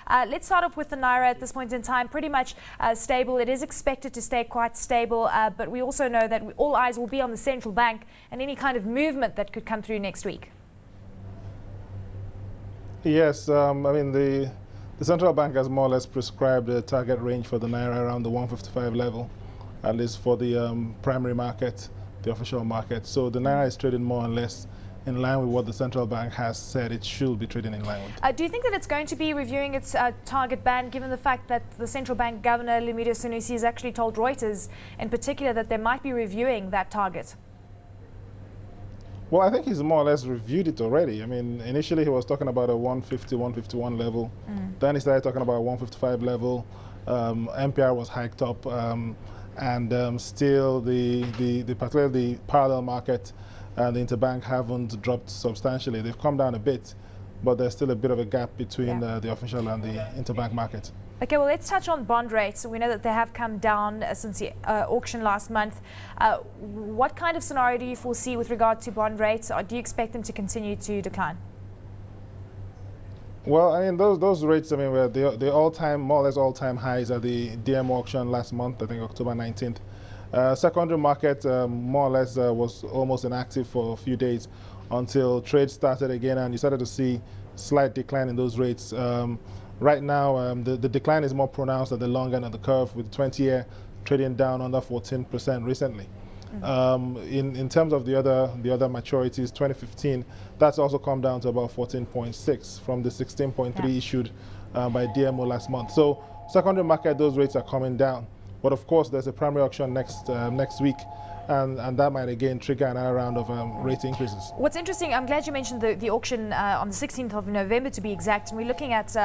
Let's start off with the Naira at this point in time, pretty much stable. It is expected to stay quite stable, but we also know that all eyes will be on the central bank and any kind of movement that could come through next week. Yes, I mean, the central bank has more or less prescribed a target range for the Naira around the 155 level, at least for the primary market, the official market. So the Naira is trading more or less in line with what the central bank has said it should be trading in line with. Do you think that it's going to be reviewing its target band, given the fact that the central bank governor, Eleni has actually told Reuters in particular that they might be reviewing that target? Well, I think he's more or less reviewed it already. I mean, initially he was talking about a 150, 151 level. Then he started talking about a 155 level. MPR was hiked up. And still, particularly the parallel market and the interbank haven't dropped substantially. They've come down a bit, but there's still a bit of a gap between the official and the interbank market. Okay, well, let's touch on bond rates. We know that they have come down since the auction last month. What kind of scenario do you foresee with regard to bond rates, or do you expect them to continue to decline? Well, I mean, those rates, I mean, were the all-time, more or less all-time highs at the DM auction last month, I think October 19th. Secondary market more or less was almost inactive for a few days until trade started again, and you started to see slight decline in those rates. Right now, the decline is more pronounced at the long end of the curve, with 20-year trading down under 14% recently. In terms of the other maturities, 2015, that's also come down to about 14.6 from the 16.3 issued by DMO last month. So secondary market, those rates are coming down. But of course, there's a primary auction next week, and that might again trigger another round of rate increases. What's interesting, I'm glad you mentioned the auction on the 16th of November to be exact, and we're looking at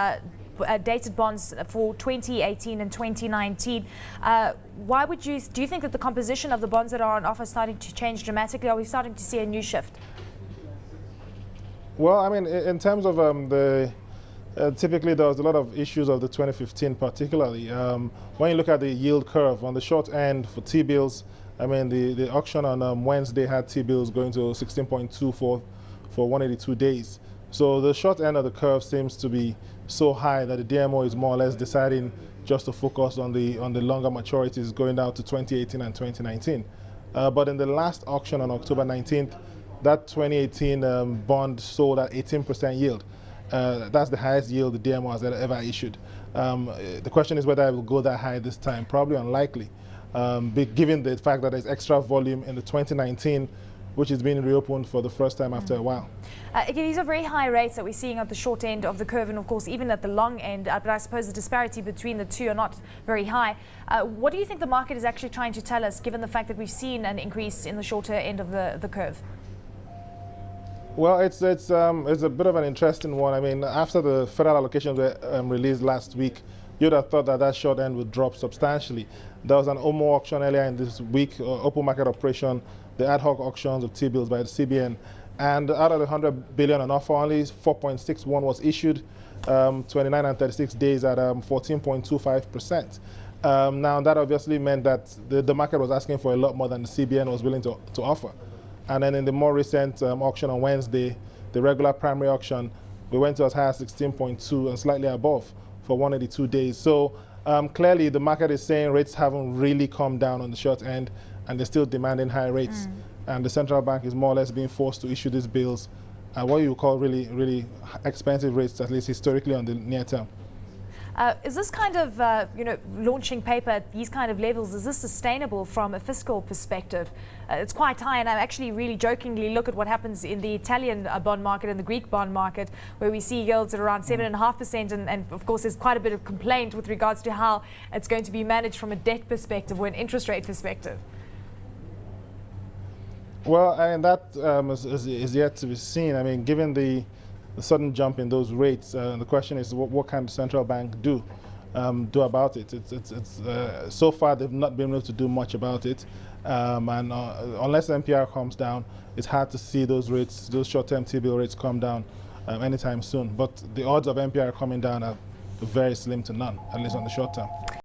dated bonds for 2018 and 2019. Do you think that the composition of the bonds that are on offer is starting to change dramatically? Are we starting to see a new shift? Well, I mean, in terms of typically there was a lot of issues of the 2015 particularly. When you look at the yield curve on the short end for T-bills, I mean, the auction on Wednesday had T-bills going to 16.2 for 182 days. So the short end of the curve seems to be so high that the DMO is more or less deciding just to focus on the longer maturities going down to 2018 and 2019. But in the last auction on October 19th, that 2018 bond sold at 18% yield. That's the highest yield the DMO has ever issued. The question is whether it will go that high this time. Probably unlikely, given the fact that there's extra volume in the 2019, which is being reopened for the first time after a while. Again, these are very high rates that we're seeing at the short end of the curve, and of course even at the long end, but I suppose the disparity between the two are not very high. What do you think the market is actually trying to tell us, given the fact that we've seen an increase in the shorter end of the curve? Well, it's a bit of an interesting one. I mean, after the federal allocations were released last week, you'd have thought that short end would drop substantially. There was an OMO auction earlier in this week, open market operation, the ad hoc auctions of T-bills by the CBN. And out of the 100 billion on offer, only 4.61 was issued, 29 and 36 days at 14.25%. Now, that obviously meant that the market was asking for a lot more than the CBN was willing to offer. And then in the more recent auction on Wednesday, the regular primary auction, we went to as high as 16.2 and slightly above for 182 days. So clearly the market is saying rates haven't really come down on the short end, and they're still demanding high rates. And the central bank is more or less being forced to issue these bills at what you call really, really expensive rates, at least historically on the near term. Is this kind of, launching paper at these kind of levels, is this sustainable from a fiscal perspective? It's quite high, and I actually really jokingly look at what happens in the Italian bond market and the Greek bond market, where we see yields at around 7.5%, and of course there's quite a bit of complaint with regards to how it's going to be managed from a debt perspective or an interest rate perspective. Well, and that is yet to be seen. I mean, given the sudden jump in those rates, the question is what can the central bank do about it? So far they've not been able to do much about it, and unless MPR comes down, it's hard to see those rates, those short-term T-bill rates come down anytime soon. But the odds of MPR coming down are very slim to none, at least on the short term.